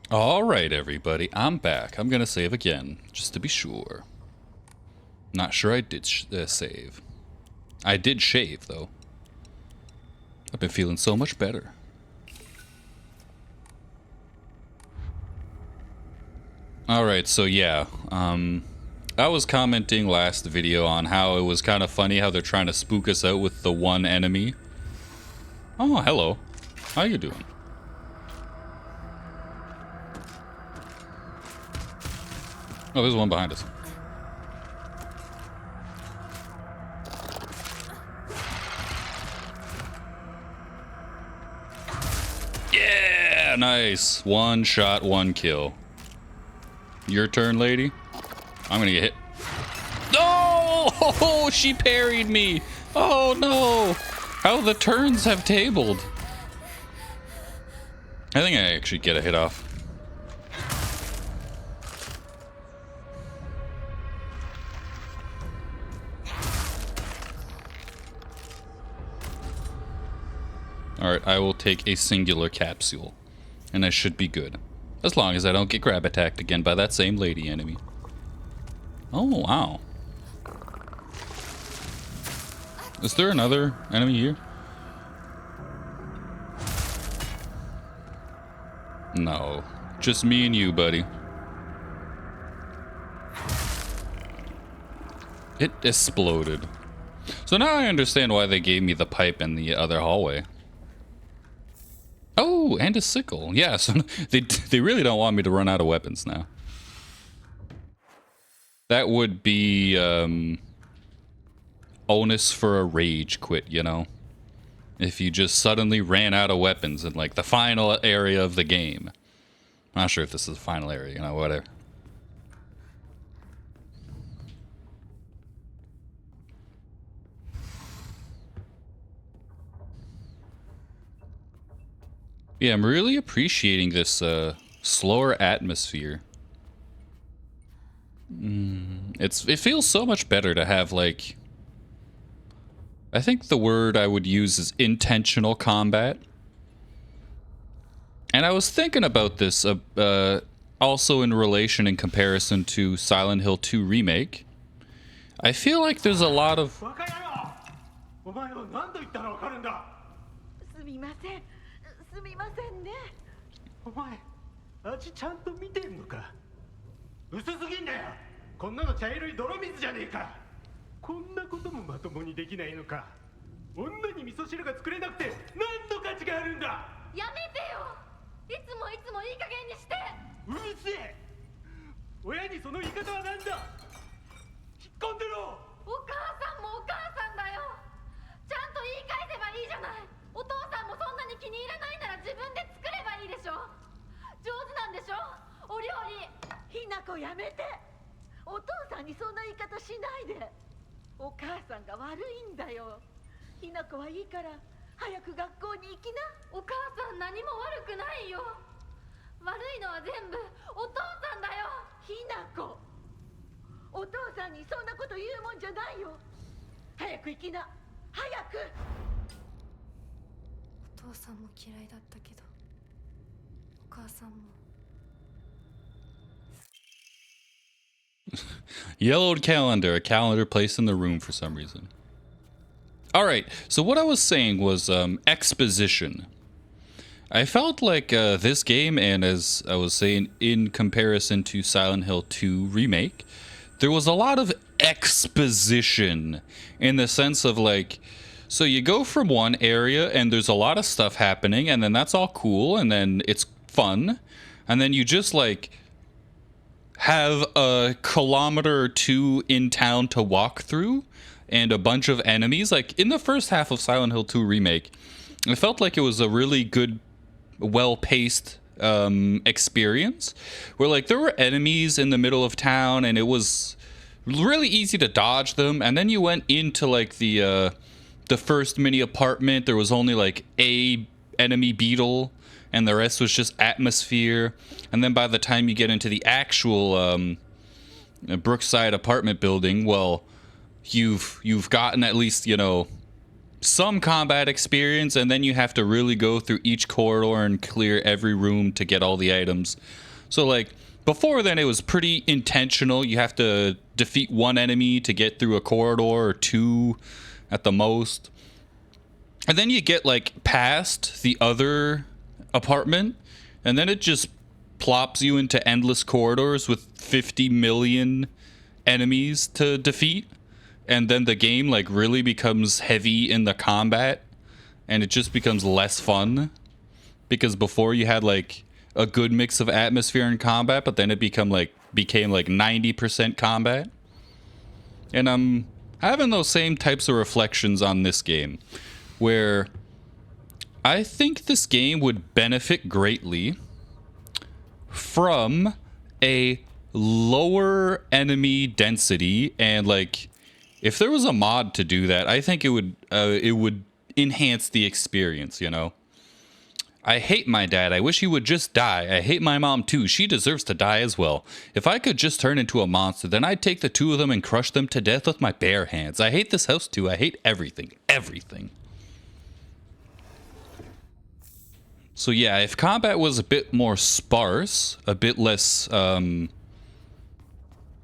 Alright, everybody, I'm back. I'm gonna save again, just to be sure. Not sure I did save. I did shave, though. I've been feeling so much better. Alright, so yeah, I was commenting last video on how it was kind of funny how they're trying to spook us out with the one enemy. Oh, hello. How you doing? Oh, there's one behind us. Yeah, nice. One shot, one kill. Your turn, lady. I'm gonna get hit. No! Oh, she parried me. Oh no! How the turns have tabled. I think I actually get a hit off. Alright, I will take a singular capsule. And I should be good. As long as I don't get grab attacked again by that same lady enemy. Oh, wow. Is there another enemy here? No. Just me and you, buddy. It exploded. So now I understand why they gave me the pipe in the other hallway. Oh, and a sickle. Yeah, so they really don't want me to run out of weapons now. That would be onus for a rage quit, you know? If you just suddenly ran out of weapons in like the final area of the game. I'm not sure if this is the final area, you know, whatever. Yeah, I'm really appreciating this slower atmosphere. It feels so much better to have, like, I think the word I would use is intentional combat. And I was thinking about this also in relation in comparison to Silent Hill 2 Remake. I feel like there's a lot of... すみませんすみませんねお前味ちゃんと見てんのか薄すぎんだよこんなの茶色い泥水じゃねえかこんなこともまともにできないのか女に味噌汁が作れなくて何の価値があるんだやめてよいつもいつもいい加減にしてうるせえ親にその言い方は何だ引っ込んでろお母さんもお母さんだよちゃんと言い返せばいいじゃないお父さんもそんなに気に入らないなら自分で作ればいいでしょ上手なんでしょお料理ひなこやめてお父さんにそんな言い方しないでお母さんが悪いんだよひなこはいいから早く学校に行きなお母さん何も悪くないよ悪いのは全部お父さんだよひなこお父さんにそんなこと言うもんじゃないよ早く行きな早くお父さんも嫌いだったけどお母さんも Yellowed calendar, a calendar placed in the room for some reason. Alright, so what I was saying was exposition. I felt like this game, and as I was saying in comparison to Silent Hill 2 Remake, there was a lot of exposition in the sense of like, so you go from one area and there's a lot of stuff happening, and then that's all cool, and then it's fun, and then you just like have a kilometer or two in town to walk through and a bunch of enemies. Like in the first half of Silent Hill 2 Remake, it felt like it was a really good, well-paced experience where like there were enemies in the middle of town and it was really easy to dodge them, and then you went into like the first mini apartment. There was only like a enemy beetle and the rest was just atmosphere. And then by the time you get into the actual Brookside apartment building, well, you've gotten at least, you know, some combat experience, and then you have to really go through each corridor and clear every room to get all the items. So like before then it was pretty intentional. You have to defeat one enemy to get through a corridor, or two at the most. And then you get like past the other apartment, and then it just plops you into endless corridors with 50 million enemies to defeat. And then the game like really becomes heavy in the combat, and it just becomes less fun, because before you had like a good mix of atmosphere and combat, but then it became like 90% combat. And I'm having those same types of reflections on this game, where I think this game would benefit greatly from a lower enemy density. And like if there was a mod to do that, I think it would enhance the experience, you know. I hate my dad. I wish he would just die. I hate my mom too. She deserves to die as well. If I could just turn into a monster, then I'd take the two of them and crush them to death with my bare hands. I hate this house too. I hate everything. Everything. So yeah, if combat was a bit more sparse, a bit less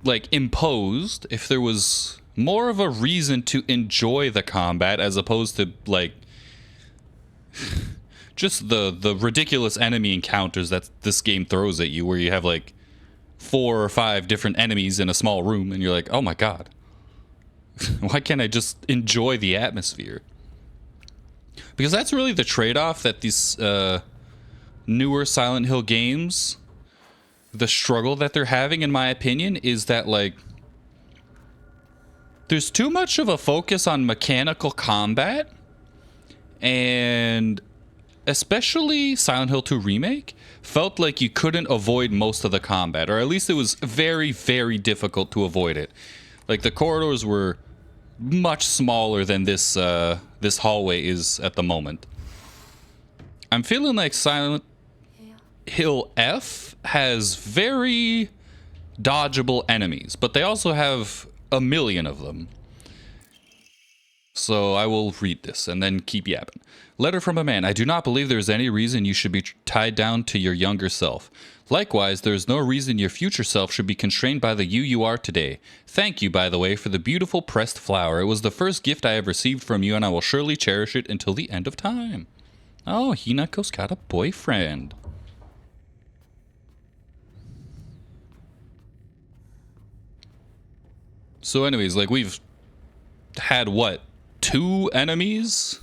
like imposed, if there was more of a reason to enjoy the combat as opposed to like just the ridiculous enemy encounters that this game throws at you, where you have like 4 or 5 different enemies in a small room and you're like, oh my god, why can't I just enjoy the atmosphere? Because that's really the trade-off that these newer Silent Hill games, the struggle that they're having, in my opinion, is that like there's too much of a focus on mechanical combat, and especially Silent Hill 2 Remake felt like you couldn't avoid most of the combat, or at least it was very, very difficult to avoid it. Like the corridors were much smaller than this this hallway is at the moment. I'm feeling like Silent Hill F has very dodgeable enemies, but they also have a million of them. So I will read this and then keep yapping. Letter from a man. I do not believe there is any reason you should be tied down to your younger self. Likewise, there is no reason your future self should be constrained by the you are today. Thank you, by the way, for the beautiful pressed flower. It was the first gift I have received from you, and I will surely cherish it until the end of time. Oh, Hinako's got a boyfriend. So anyways, like we've had what, 2 enemies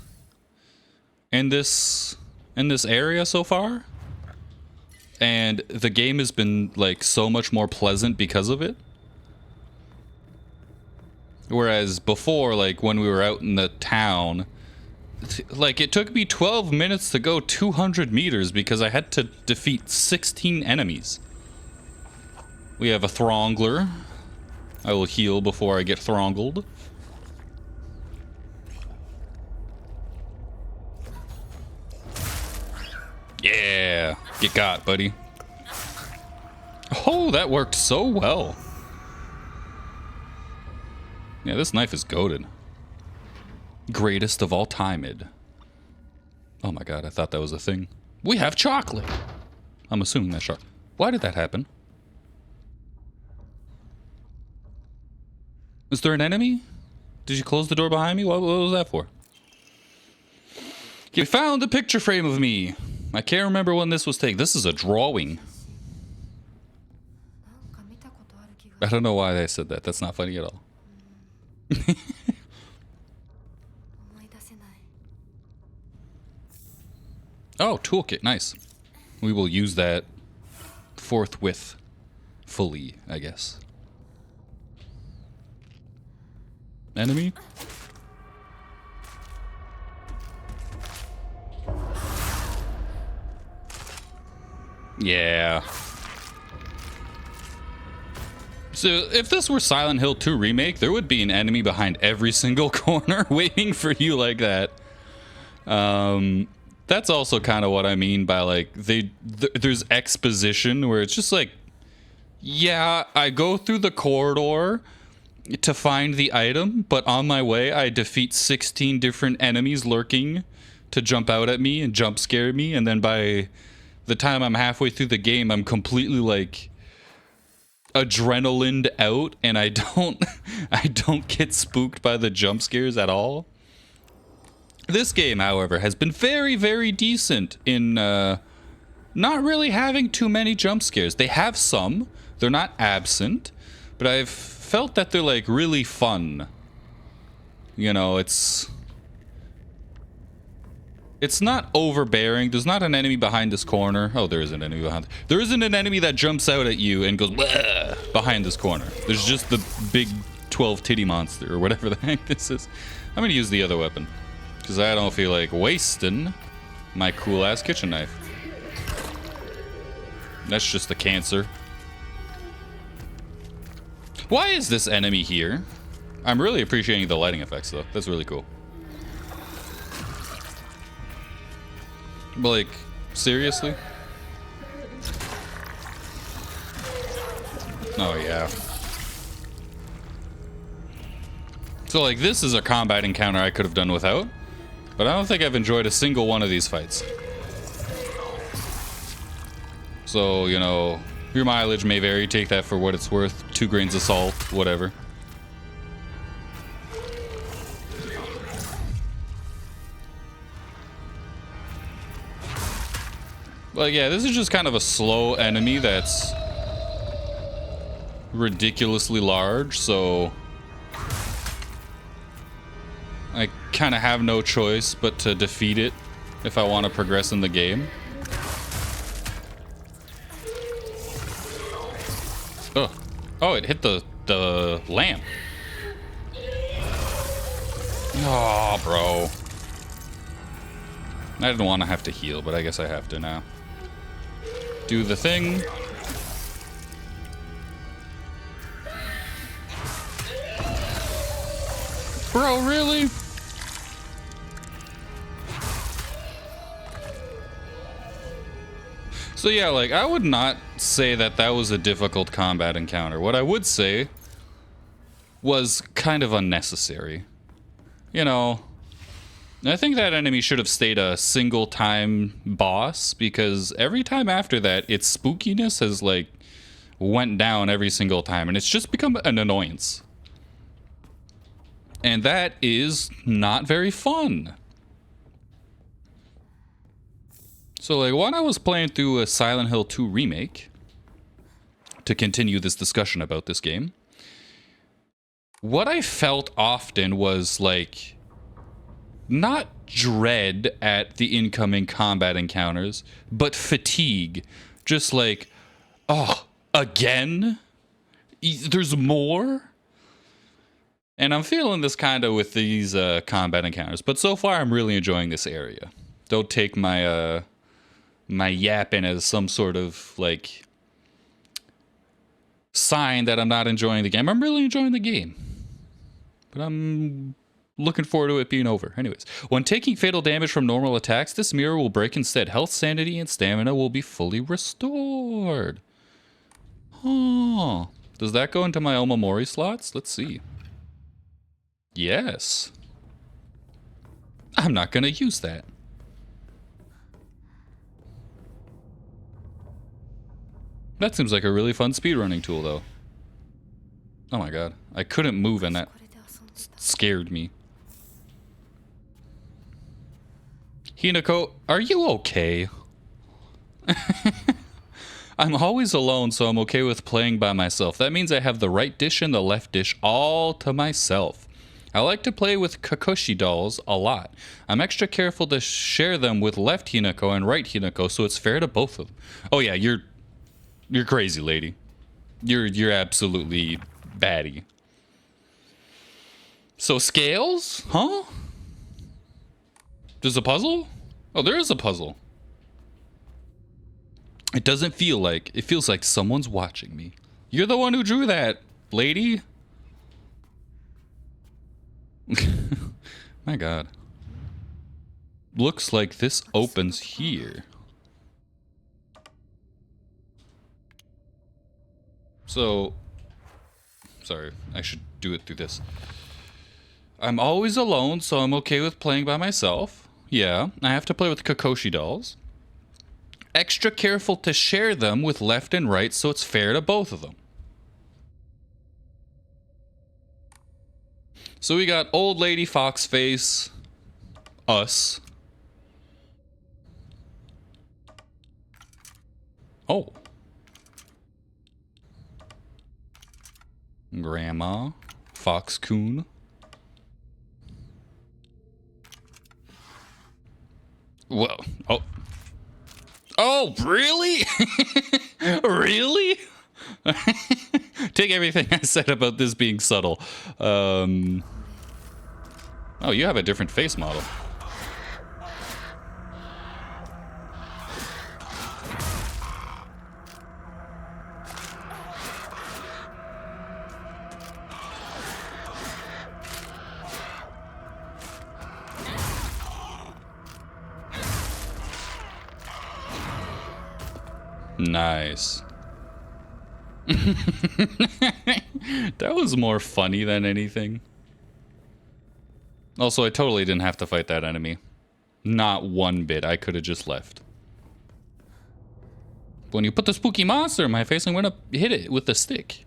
in this area so far, and the game has been like so much more pleasant because of it. Whereas before, like when we were out in the town, like it took me 12 minutes to go 200 meters because I had to defeat 16 enemies. We have a Throngler. I will heal before I get thronggled. Yeah, get got, buddy. Oh, that worked so well. Yeah, this knife is goated. Greatest of all time, id. Oh my god, I thought that was a thing. We have chocolate. I'm assuming that's chocolate. Why did that happen? Is there an enemy? Did you close the door behind me? What was that for? You found a picture frame of me. I can't remember when this was taken. This is a drawing. I don't know why I said that. That's not funny at all. Oh, toolkit. Nice. We will use that forthwith. Fully, I guess. Enemy? Yeah. So if this were Silent Hill 2 Remake, there would be an enemy behind every single corner waiting for you like that. That's also kind of what I mean by like there's exposition where it's just like, yeah, I go through the corridor, to find the item, but on my way I defeat 16 different enemies lurking to jump out at me and jump scare me, and then by the time I'm halfway through the game, I'm completely like adrenalined out, and I don't I don't get spooked by the jump scares at all. This game, however, has been very, very decent in not really having too many jump scares. They have some, they're not absent, but I've felt that they're like really fun. You know, it's not overbearing. There's not an enemy behind this corner. Oh, there is an enemy behind. There isn't an enemy that jumps out at you and goes "Wah!" behind this corner. There's just the big 12 titty monster or whatever the heck this is. I'm gonna use the other weapon because I don't feel like wasting my cool ass kitchen knife. That's just a cancer. Why is this enemy here? I'm really appreciating the lighting effects though. That's really cool. But like, seriously? Oh yeah. So like, this is a combat encounter I could have done without, but I don't think I've enjoyed a single one of these fights. So, you know, your mileage may vary. Take that for what it's worth. 2 grains of salt, whatever. Like, yeah, this is just kind of a slow enemy that's ridiculously large, so I kind of have no choice but to defeat it if I want to progress in the game. Oh, oh, it hit the lamp. Oh, bro. I didn't want to have to heal, but I guess I have to now. Do the thing. Bro, really? So yeah, like, I would not say that that was a difficult combat encounter. What I would say was kind of unnecessary. You know, I think that enemy should have stayed a single time boss, because every time after that, its spookiness has like went down every single time, and it's just become an annoyance. And that is not very fun. So like, when I was playing through a Silent Hill 2 remake, to continue this discussion about this game, what I felt often was like, not dread at the incoming combat encounters, but fatigue. Just like, oh, again? There's more? And I'm feeling this kind of with these combat encounters, but so far I'm really enjoying this area. Don't take my my yapping as some sort of like sign that I'm not enjoying the game. I'm really enjoying the game, but I'm looking forward to it being over. Anyways, when taking fatal damage from normal attacks, this mirror will break instead. Health, sanity, and stamina will be fully restored. Oh, does that go into my Omamori slots? Let's see. Yes. I'm not going to use that. That seems like a really fun speedrunning tool, though. Oh my god. I couldn't move and that scared me. Hinako, are you okay? I'm always alone, so I'm okay with playing by myself. That means I have the right dish and the left dish all to myself. I like to play with Kakoshi dolls a lot. I'm extra careful to share them with left Hinako and right Hinako, so it's fair to both of them. Oh yeah, you're crazy, lady. You're absolutely batty. So scales? Huh? There's a puzzle? Oh, there is a puzzle. It doesn't feel like... It feels like someone's watching me. You're the one who drew that, lady. My god. Looks like this opens here. So... Sorry, I should do it through this. I'm always alone, so I'm okay with playing by myself. Yeah, I have to play with Kokoshi dolls. Extra careful to share them with left and right so it's fair to both of them. So we got old lady fox face, us. Oh. Grandma, Fox Coon. Well, oh. Oh, really? Really? Take everything I said about this being subtle. Oh, you have a different face model. Nice. That was more funny than anything. Also, I totally didn't have to fight that enemy. Not one bit. I could have just left. When you put the spooky monster in my face, I'm gonna hit it with the stick.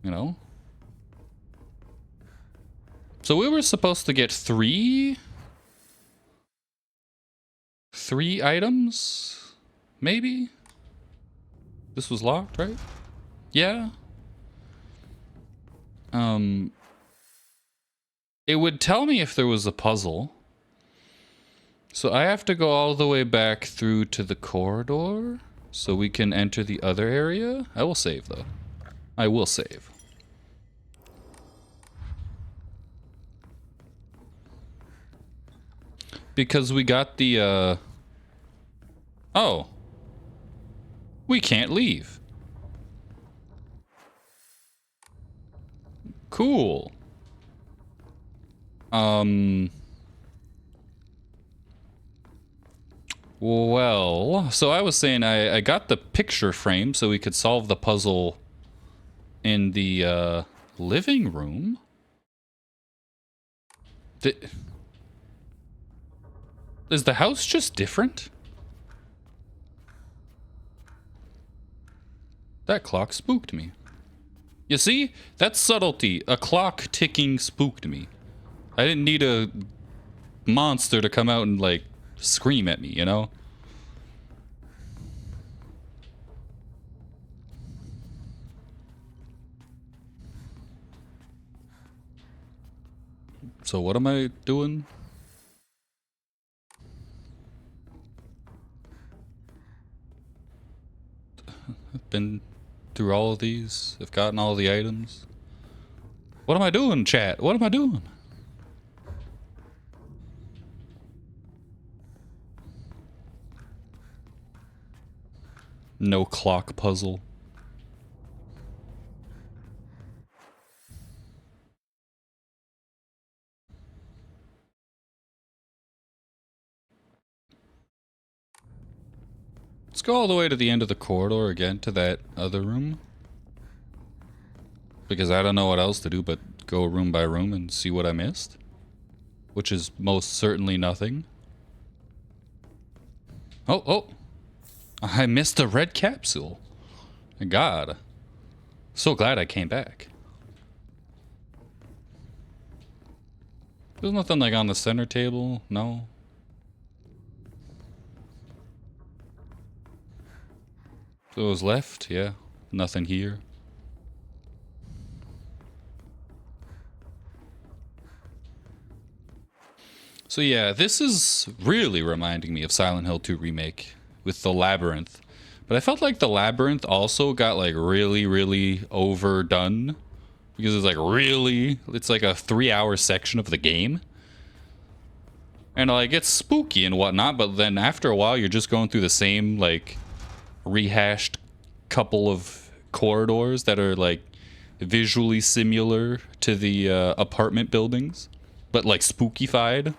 You know? So we were supposed to get three items? Maybe? This was locked, right? Yeah. It would tell me if there was a puzzle. So I have to go all the way back through to the corridor so we can enter the other area. I will save, though. I will save. Because we got the, Oh. We can't leave. Cool. Well, so I was saying I got the picture frame so we could solve the puzzle in the living room. Is the house just different? That clock spooked me. You see? That's subtlety. A clock ticking spooked me. I didn't need a monster to come out and, like, scream at me, you know? So what am I doing? I've been through all of these. I've gotten all the items. What am I doing, chat? What am I doing? No clock puzzle. Let's go all the way to the end of the corridor again to that other room. Because I don't know what else to do but go room by room and see what I missed. Which is most certainly nothing. Oh. I missed a red capsule. My God. So glad I came back. There's nothing like on the center table. No. So it was left, yeah. Nothing here. So yeah, this is really reminding me of Silent Hill 2 Remake with the labyrinth. But I felt like the labyrinth also got like really, really overdone. Because it's like it's like a 3-hour section of the game. And like it's spooky and whatnot, but then after a while you're just going through the same like rehashed couple of corridors that are like visually similar to the apartment buildings, but like spookified.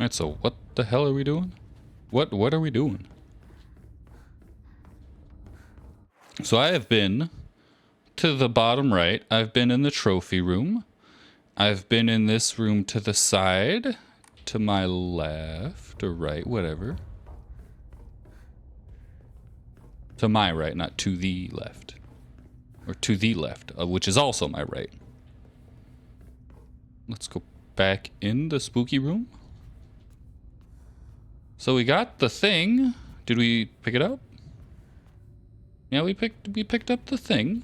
Alright, so what the hell are we doing? What are we doing? So I have been to the bottom right. I've been in the trophy room. I've been in this room to the side. To my left or right, whatever. To my right, not to the left. Or to the left, which is also my right. Let's go back in the spooky room. So we got the thing. Did we pick it up? Yeah, we picked up the thing.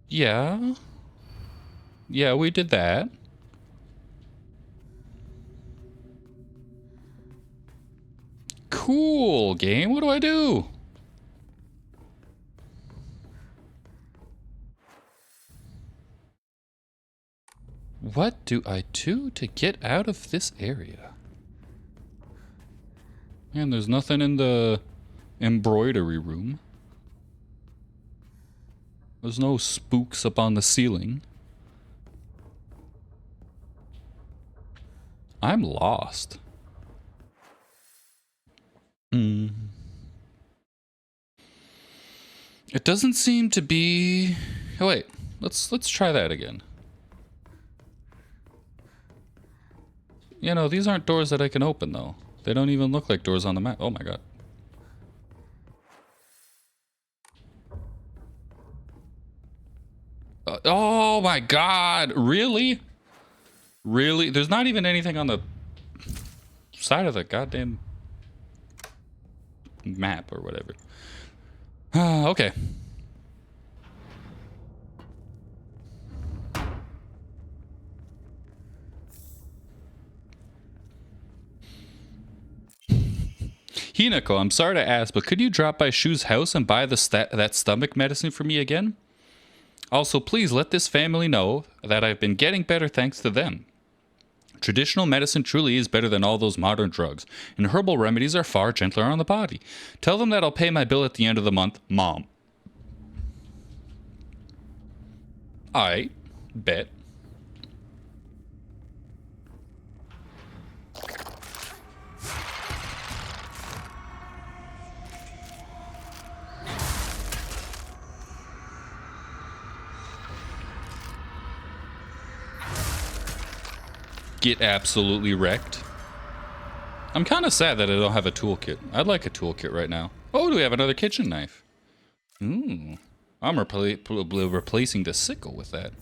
Yeah. Yeah, we did that. Cool game. What do I do? What do I do to get out of this area? Man, there's nothing in the embroidery room. There's no spooks up on the ceiling. I'm lost. It doesn't seem to be... Oh, wait. Let's try that again. You know, these aren't doors that I can open, though. They don't even look like doors on the map. Oh, my God. Oh, my God. Really? Really? There's not even anything on the side of the goddamn map or whatever. Okay. Hinako, I'm sorry to ask, but could you drop by Shu's house and buy that stomach medicine for me again? Also, please let this family know that I've been getting better thanks to them. Traditional medicine truly is better than all those modern drugs, and herbal remedies are far gentler on the body. Tell them that I'll pay my bill at the end of the month, Mom. I bet. Get absolutely wrecked. I'm kind of sad that I don't have a toolkit. I'd like a toolkit right now. Oh, do we have another kitchen knife? Ooh. I'm replacing the sickle with that.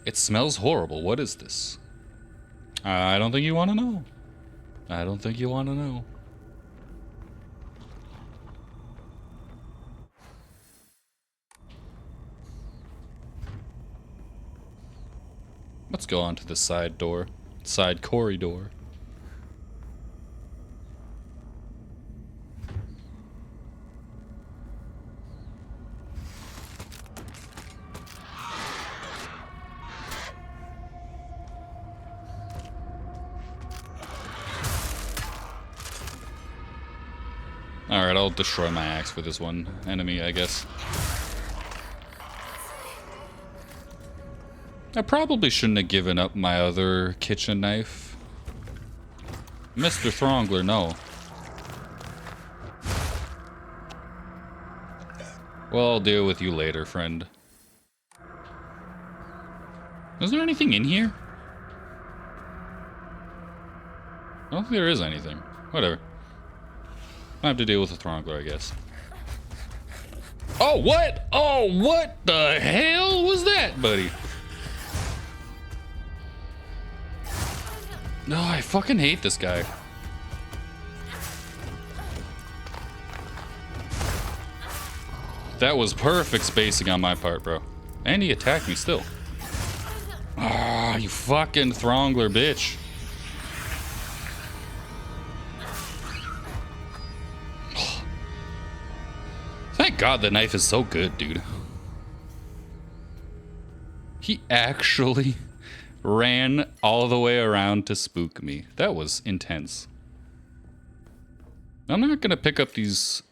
It smells horrible. What is this? I don't think you want to know. I don't think you want to know. Let's go on to the side door. Side corridor. Alright, I'll destroy my axe for this one enemy, I guess. I probably shouldn't have given up my other kitchen knife. Mr. Throngler, no. Well, I'll deal with you later, friend. Is there anything in here? I don't think there is anything. Whatever. I have to deal with the Throngler, I guess. Oh, what? Oh, what the hell was that, buddy? No, I fucking hate this guy. That was perfect spacing on my part, bro. And he attacked me still. Ah, you fucking Throngler bitch. Thank God the knife is so good, dude. He actually ran all the way around to spook me. That was intense. I'm not gonna pick up these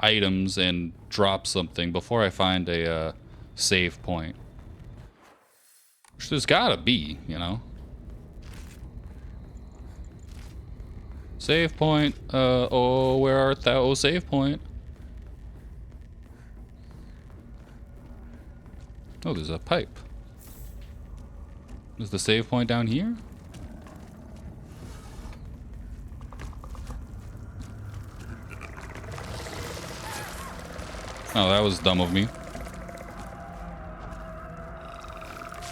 items and drop something before I find a save point. Which there's gotta be, you know. Save point. Oh, where art thou, oh, save point? Oh, there's a pipe. Is the save point down here? Oh, that was dumb of me.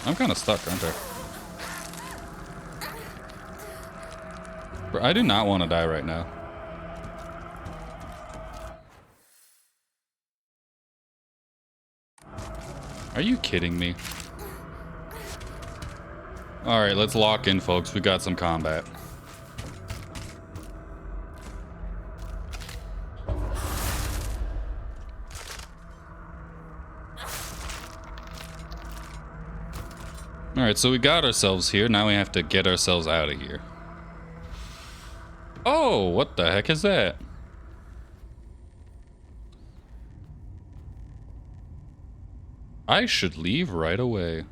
I'm kind of stuck, aren't I? Bro, I do not want to die right now. Are you kidding me? Alright, let's lock in, folks. We got some combat. Alright, so we got ourselves here. Now we have to get ourselves out of here. Oh, what the heck is that? I should leave right away.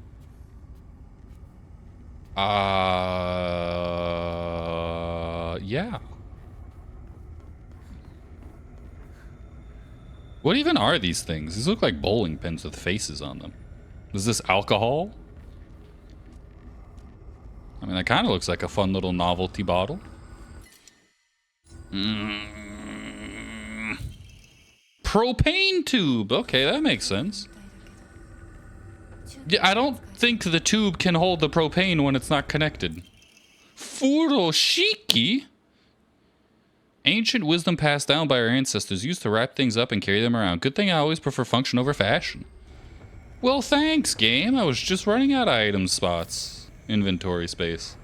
Yeah. What even are these things? These look like bowling pins with faces on them. Is this alcohol? I mean, that kind of looks like a fun little novelty bottle. Propane tube. Okay, that makes sense. Yeah, I don't think the tube can hold the propane when it's not connected. Furoshiki? Ancient wisdom passed down by our ancestors, used to wrap things up and carry them around. Good thing I always prefer function over fashion. Well, thanks, game. I was just running out of item spots. Inventory space.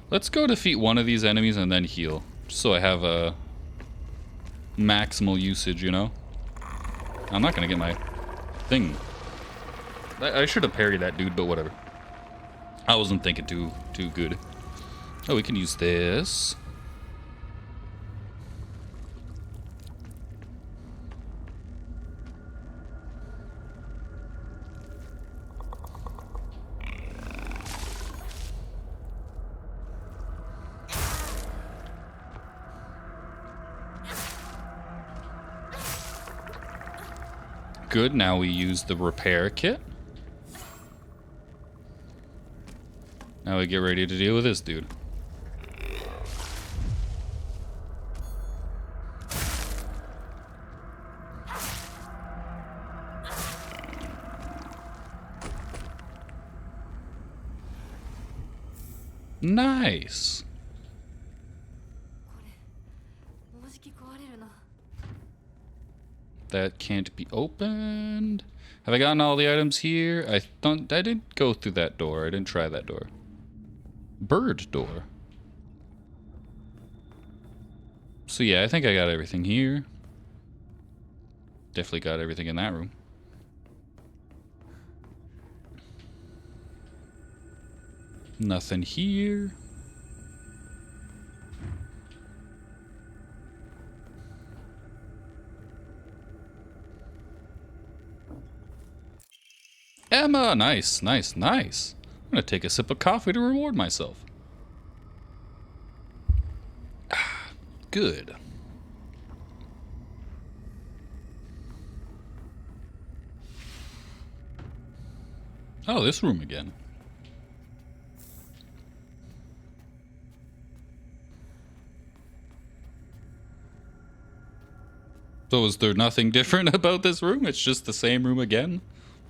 Let's go defeat one of these enemies and then heal. Just so I have a maximal usage, you know? I'm not gonna get my thing. I should have parried that dude, but whatever. I wasn't thinking too good. Oh, we can use this. Good, now we use the repair kit. Now we get ready to deal with this dude. Nice. That can't be opened. Have I gotten all the items here? I didn't go through that door. I didn't try that door. Bird door. So yeah, I think I got everything here. Definitely got everything in that room. Nothing here. Emma, nice, nice, nice. I'm gonna take a sip of coffee to reward myself. Good. Oh, this room again. So is there nothing different about this room? It's just the same room again?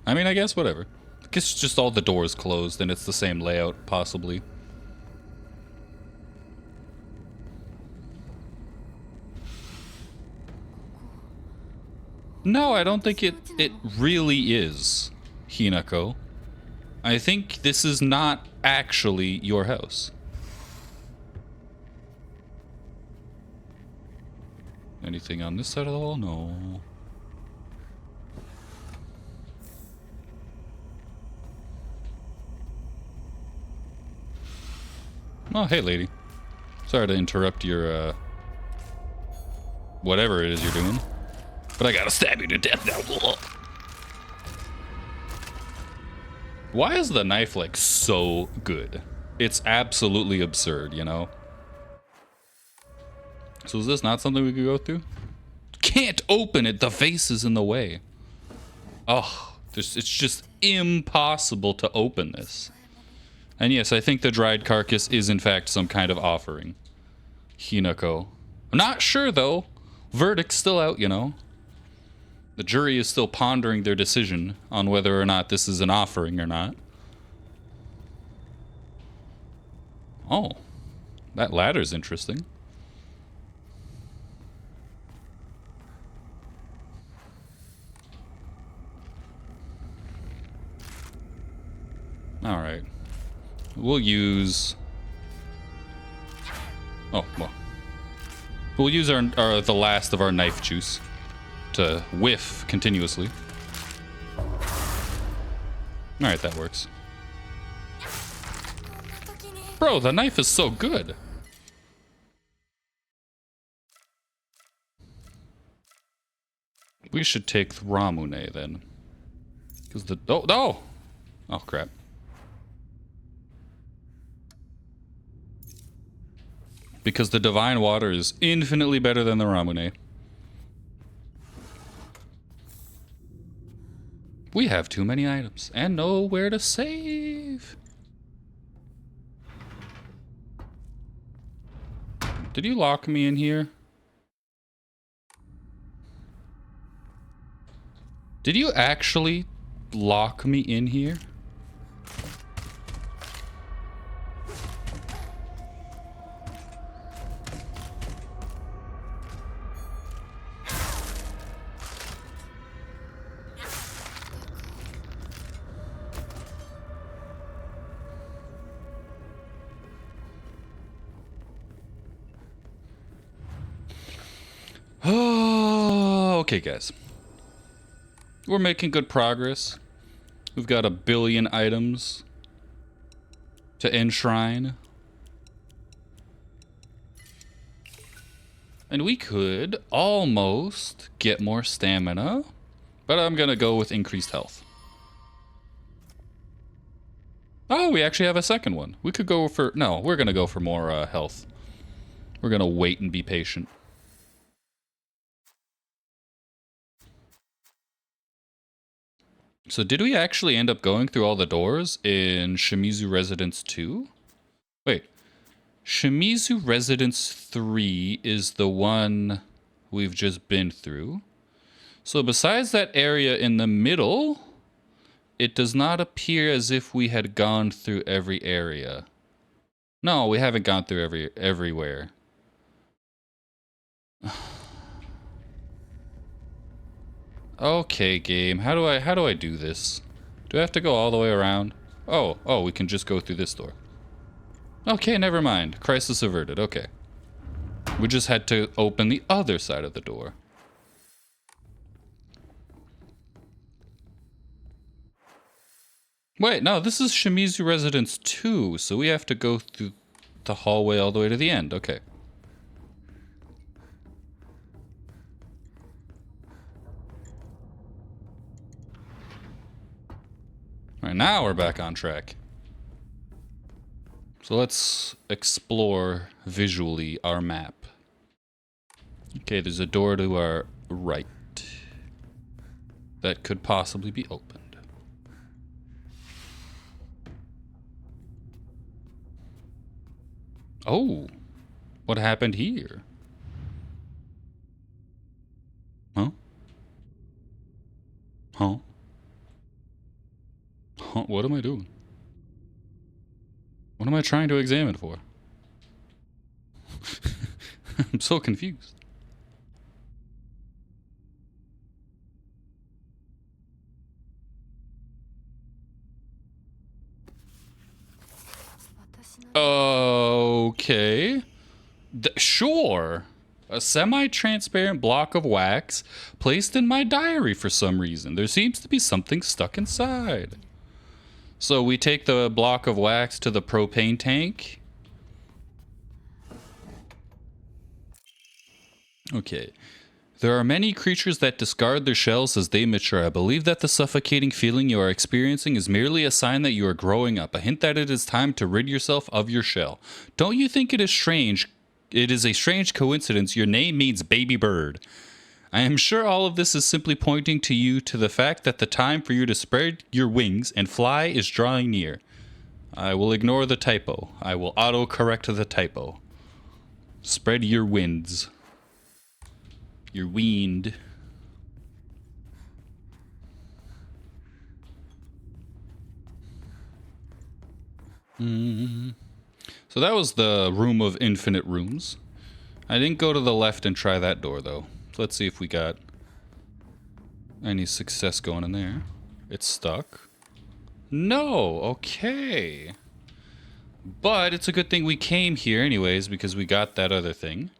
I mean, I guess whatever. I guess just all the doors closed and it's the same layout, possibly. No, I don't think it really is, Hinako. I think this is not actually your house. Anything on this side of the wall? No. Oh, hey, lady. Sorry to interrupt your, whatever it is you're doing. But I gotta stab you to death now. Why is the knife, like, so good? It's absolutely absurd, you know? So is this not something we could go through? Can't open it. The vase is in the way. Oh, it's just impossible to open this. And yes, I think the dried carcass is in fact some kind of offering. Hinako. I'm not sure though. Verdict's still out, you know. The jury is still pondering their decision on whether or not this is an offering or not. Oh, that ladder's interesting. All right. We'll use... Oh, well. We'll use the last of our knife juice to whiff continuously. Alright, that works. Bro, the knife is so good. We should take Ramune then. Because the... Oh, no! Oh, crap. Because the divine water is infinitely better than the Ramune. We have too many items and nowhere to save. Did you lock me in here? Did you actually lock me in here? Oh, okay, guys. We're making good progress. We've got 1 billion items to enshrine. And we could almost get more stamina, but I'm gonna go with increased health. Oh, we actually have a second one. We could go for... No, we're gonna go for more health. We're gonna wait and be patient. So did we actually end up going through all the doors in Shimizu Residence 2? Wait. Shimizu Residence 3 is the one we've just been through. So besides that area in the middle, it does not appear as if we had gone through every area. No, we haven't gone through everywhere. Okay, game. How do I do this? Do I have to go all the way around? Oh, we can just go through this door. Okay, never mind. Crisis averted. Okay. We just had to open the other side of the door. Wait, no, this is Shimizu Residence 2, so we have to go through the hallway all the way to the end. Okay. Alright, now we're back on track. So let's explore visually our map. Okay, there's a door to our right that could possibly be opened. Oh, what happened here? Huh? Huh? Huh? What am I doing? What am I trying to examine for? I'm so confused. Okay. Sure. A semi-transparent block of wax placed in my diary for some reason. There seems to be something stuck inside. So we take the block of wax to the propane tank. Okay. There are many creatures that discard their shells as they mature. I believe that the suffocating feeling you are experiencing is merely a sign that you are growing up, a hint that it is time to rid yourself of your shell. Don't you think it is strange? It is a strange coincidence. Your name means baby bird. I am sure all of this is simply pointing to you to the fact that the time for you to spread your wings and fly is drawing near. I will ignore the typo. I will auto-correct the typo. Spread your winds. You're weaned. So that was the room of infinite rooms. I didn't go to the left and try that door, though. So let's see if we got any success going in there. It's stuck. No, okay. But it's a good thing we came here anyways, because we got that other thing.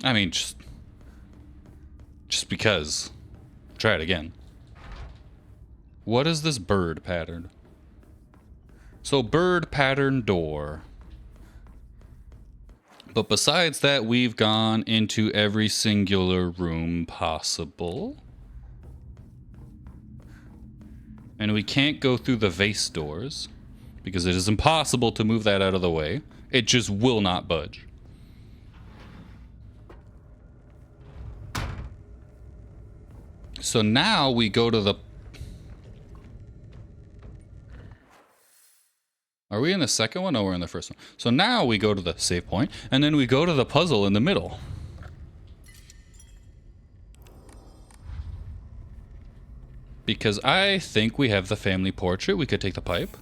I mean, just because. Try it again. What is this bird pattern? So bird pattern door. But besides that, we've gone into every singular room possible. And we can't go through the vase doors because it is impossible to move that out of the way. It just will not budge. So now we go to the... Are we in the second one? No, we're in the first one. So now we go to the save point, and then we go to the puzzle in the middle. Because I think we have the family portrait. We could take the pipe.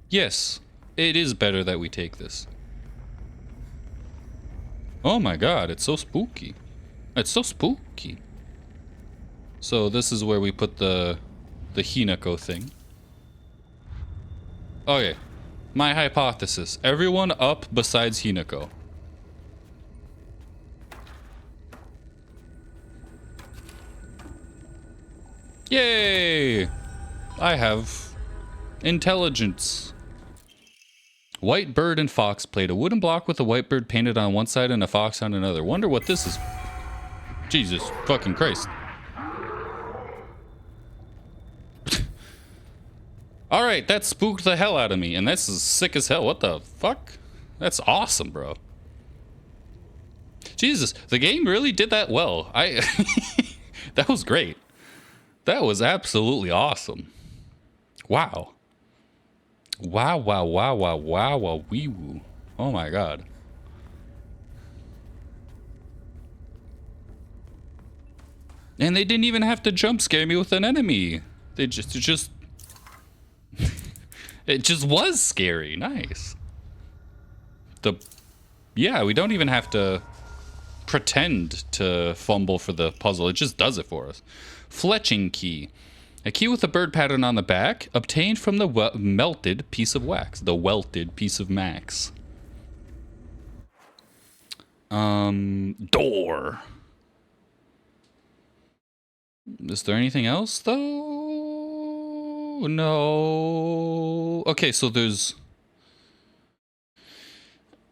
Yes, it is better that we take this. Oh my god, it's so spooky. It's so spooky. So this is where we put the Hinako thing. Okay, my hypothesis. Everyone up besides Hinako. Yay! I have intelligence. White bird and fox plate. A wooden block with a white bird painted on one side and a fox on another. Wonder what this is. Jesus fucking Christ. Alright, that spooked the hell out of me. And this is sick as hell. What the fuck? That's awesome, bro. Jesus, the game really did that well. That was great. That was absolutely awesome. Wow. Wow, wow, wow, wow, wow, wow, wee woo. Oh my god. And they didn't even have to jump scare me with an enemy. They just it just was scary. Nice. Yeah, we don't even have to pretend to fumble for the puzzle. It just does it for us. Fletching key. A key with a bird pattern on the back, obtained from the melted piece of wax. The welted piece of max. Door. Is there anything else, though? No. Okay, so there's...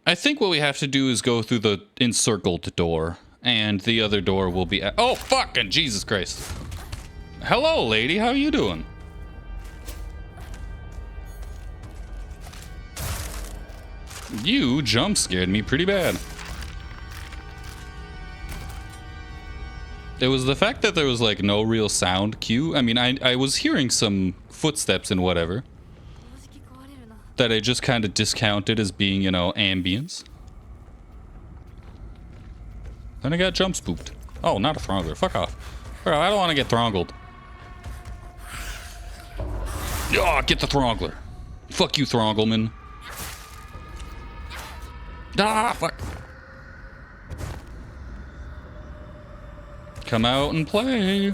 I think what we have to do is go through the encircled door. And the other door will be... Oh, fucking Jesus Christ. Hello, lady. How you doing? You jump scared me pretty bad. It was the fact that there was like no real sound cue. I mean, I was hearing some footsteps and whatever that I just kind of discounted as being, you know, ambience. Then I got jump spooked. Oh, not a throngler. Fuck off. Bro, I don't want to get throngled. Oh, get the throngler. Fuck you, Throngleman. Ah, fuck. Come out and play.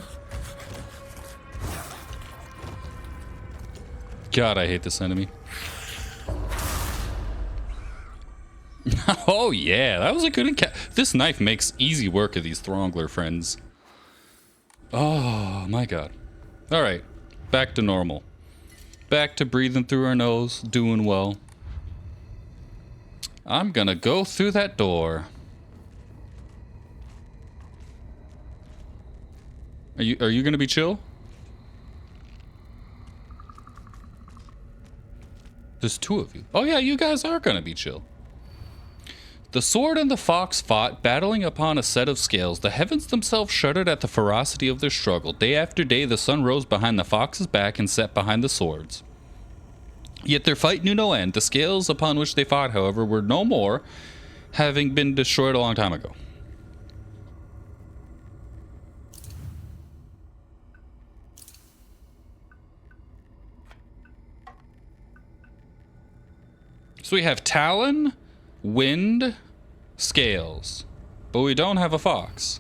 God, I hate this enemy. Oh, yeah. That was a good encounter. This knife makes easy work of these Throngler friends. Oh, my God. All right. Back to normal. Back to breathing through our nose. Doing well. I'm gonna go through that door. Are you gonna be chill? There's two of you. Oh yeah, you guys are gonna be chill. The sword and the fox fought, battling upon a set of scales. The heavens themselves shuddered at the ferocity of their struggle. Day after day, the sun rose behind the fox's back and set behind the swords. Yet their fight knew no end. The scales upon which they fought, however, were no more, having been destroyed a long time ago. So we have Talon, Wind, Scales, but we don't have a fox.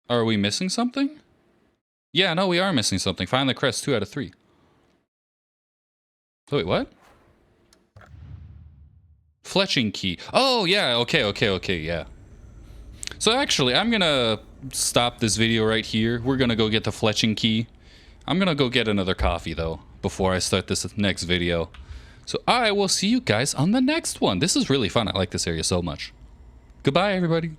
Are we missing something? Yeah, no, we are missing something. Find the crest, 2 out of 3. Wait, what? Fletching key. Oh, yeah, okay, yeah. So actually, I'm gonna stop this video right here. We're gonna go get the fletching key. I'm gonna go get another coffee, though, before I start this next video. So I will see you guys on the next one. This is really fun. I like this area so much. Goodbye, everybody.